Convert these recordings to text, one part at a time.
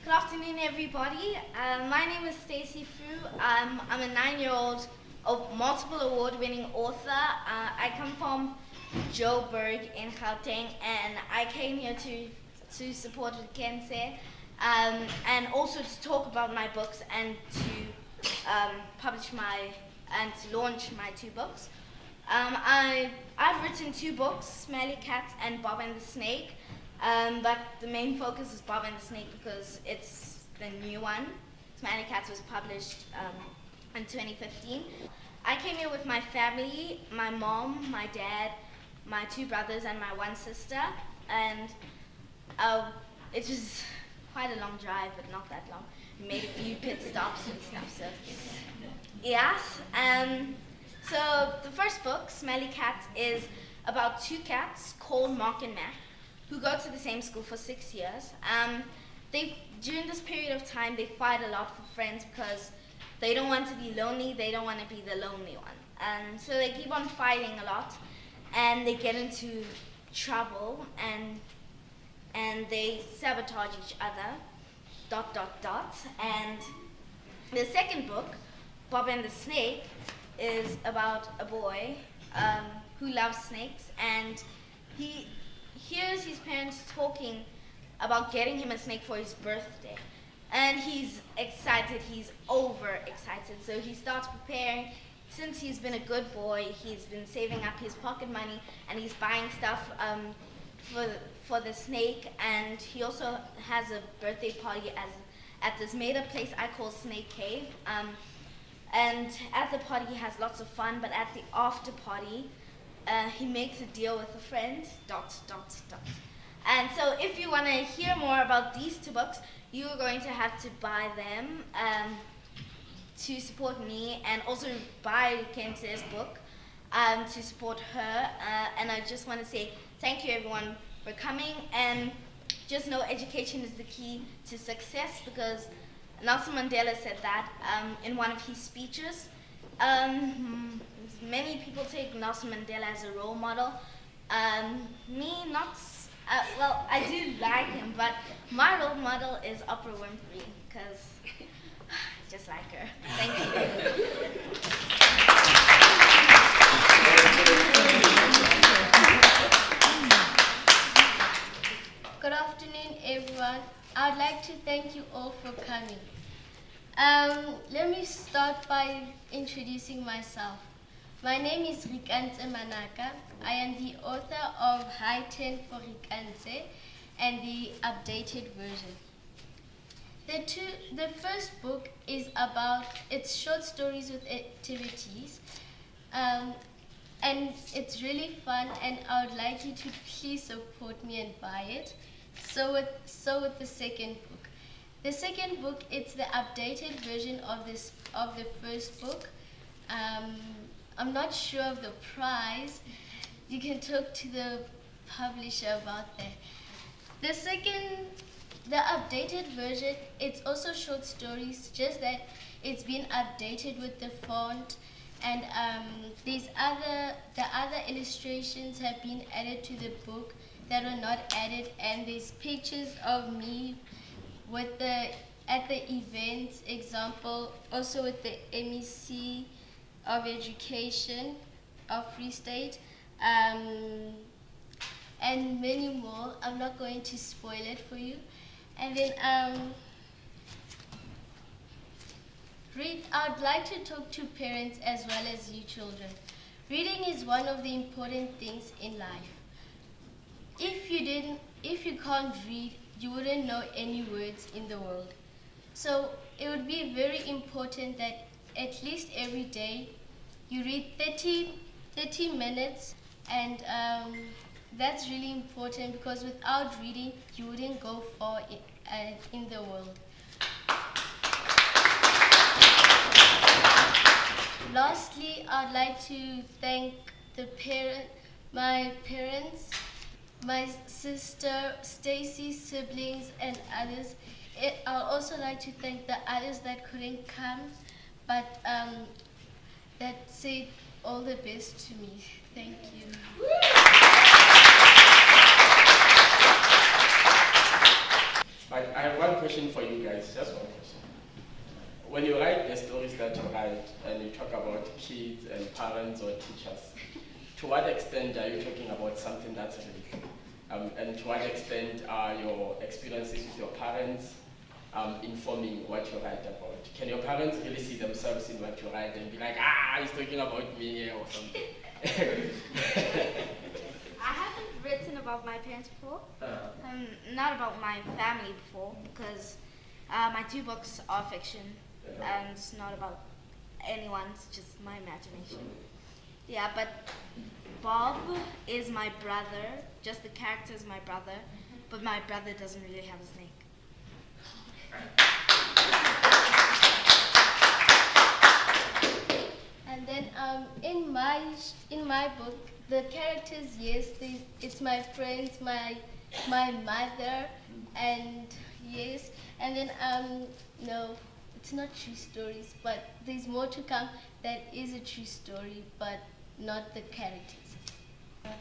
Good afternoon, everybody. My name is Stacey Fru. I'm a 9-year-old multiple award-winning author. I come from Joburg in Gauteng, and I came here to support Reketse, and also to talk about my books and to launch my 2 books. I've written 2 books, Smelly Cats and Bob and the Snake. But the main focus is Bob and the Snake because it's the new one. Smelly Cats was published in 2015. I came here with my family, my mom, my dad, my 2 brothers, and my 1 sister. And it was quite a long drive, but not that long. We made a few pit stops and stuff. So, yes. So the first book, Smelly Cats, is about 2 cats called Mark and Mac, who go to the same school for 6 years. During this period of time, they fight a lot for friends because they don't want to be lonely, they don't want to be the lonely one. And so they keep on fighting a lot, and they get into trouble, and they sabotage each other, ... And the second book, Bob and the Snake, is about a boy who loves snakes, and he hears his parents talking about getting him a snake for his birthday. And he's excited, he's overexcited. So he starts preparing. Since he's been a good boy, he's been saving up his pocket money and he's buying stuff for the snake. And he also has a birthday party at this made-up place I call Snake Cave. And at the party he has lots of fun, but at the after party, he makes a deal with a friend, ... And so if you want to hear more about these 2 books, you are going to have to buy them to support me, and also buy Reketse's book to support her. And I just want to say thank you, everyone, for coming. And just know education is the key to success, because Nelson Mandela said that in one of his speeches. Many people take Nelson Mandela as a role model. Me, not. Well, I do like him, but my role model is Oprah Winfrey, because I just like her. Thank you. Good afternoon, everyone. I'd like to thank you all for coming. Let me start by introducing myself. My name is Reketse Manaka. I am the author of High 10 for Reketse and the updated version. The first book is about, it's short stories with activities, and it's really fun, and I would like you to please support me and buy it. So with the second book. The second book, it's the updated version of the first book. I'm not sure of the price. You can talk to the publisher about that. The updated version, it's also short stories, just that it's been updated with the font, and the other illustrations have been added to the book that were not added, and there's pictures of me at the events, example, also with the MEC of Education of Free State, and many more. I'm not going to spoil it for you. And then I'd like to talk to parents as well as you children. Reading is one of the important things in life. If you can't read, you wouldn't know any words in the world. So it would be very important that at least every day you read 30 minutes, and that's really important, because without reading you wouldn't go far in the world. Lastly, I'd like to thank my parents, my sister, Stacey's siblings, and others. I'd also like to thank the others that couldn't come, but that said all the best to me. Thank you. But I have one question for you guys, just one question. When you write the stories that you write and you talk about kids and parents or teachers, to what extent are you talking about something that's real? And to what extent are your experiences with your parents informing what you write about? Can your parents really see themselves in what you write and be like, he's talking about me or something? I haven't written about my parents before. Not about my family before, because my 2 books are fiction and it's not about anyone, it's just my imagination. Yeah, but Bob is my brother, just the character is my brother, but my brother doesn't really have a snake. And then in my book, the characters, yes, it's my friends, my mother, and yes, and then no, it's not true stories, but there's more to come that is a true story, but not the characters.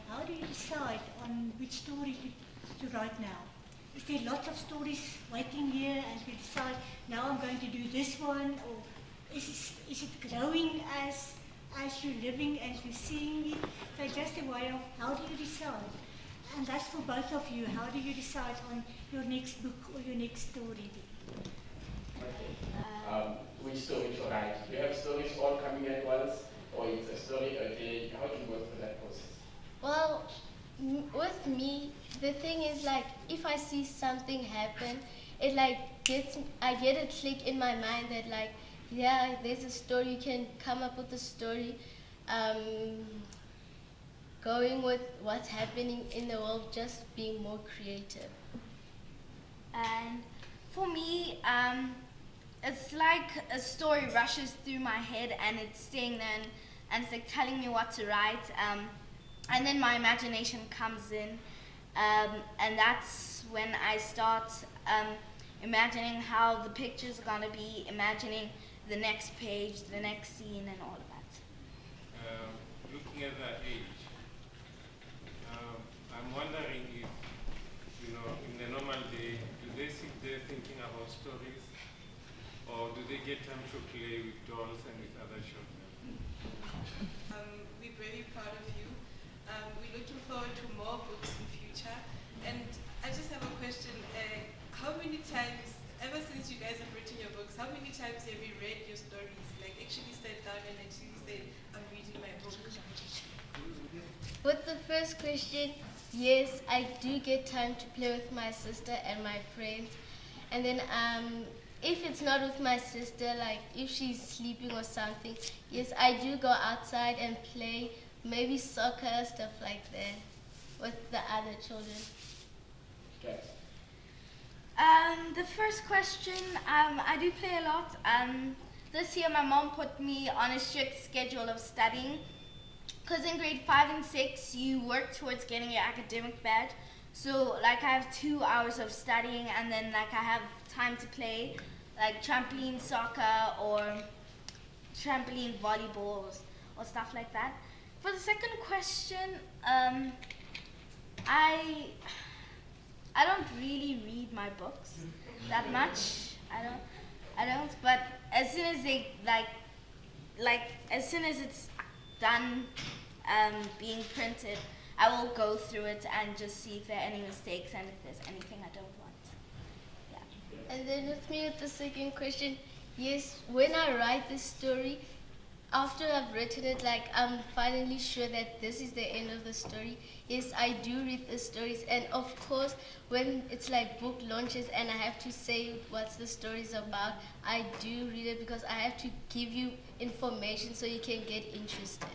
How do you decide on which story to write now? Is there lots of stories waiting here and you decide, now I'm going to do this one, or is it growing as you're living and you're seeing it? So just a way of, how do you decide? And that's for both of you. How do you decide on your next book or your next story? Which story to write? Do you have stories all coming at once, or it's a story a day? How do you go through that process? Well, with me, the thing is like, if I see something happen, it like I get a click in my mind that like, yeah, there's a story, you can come up with a story, going with what's happening in the world, just being more creative. And for me, it's like a story rushes through my head and it's staying there and it's like telling me what to write. And then my imagination comes in, and that's when I start imagining how the pictures are going to be, imagining the next page, the next scene, and all of that. Looking at that age, I'm wondering if, in the normal day, do they sit there thinking about stories, or do they get time to play with dolls and with other children? We're very proud of you. We're looking forward to more books in future. And I just have a question. How many times, ever since you guys have written your books, how many times have you read your stories? Like actually sat down and actually said, I'm reading my book. With the first question, yes, I do get time to play with my sister and my friends. And then if it's not with my sister, like if she's sleeping or something, yes, I do go outside and play, maybe soccer, stuff like that, with the other children. Okay. The first question, I do play a lot. This year my mom put me on a strict schedule of studying, because in grade 5 and 6 you work towards getting your academic badge. So like I have 2 hours of studying and then like I have time to play like trampoline soccer or trampoline volleyball or stuff like that. For the second question, I don't really read my books that much. I don't. But as soon as they as soon as it's done being printed, I will go through it and just see if there are any mistakes and if there's anything I don't want. Yeah. And then with me with the second question, yes, when I write this story, after I've written it, like I'm finally sure that this is the end of the story. Yes, I do read the stories, and of course, when it's like book launches and I have to say what the story's about, I do read it because I have to give you information so you can get interested.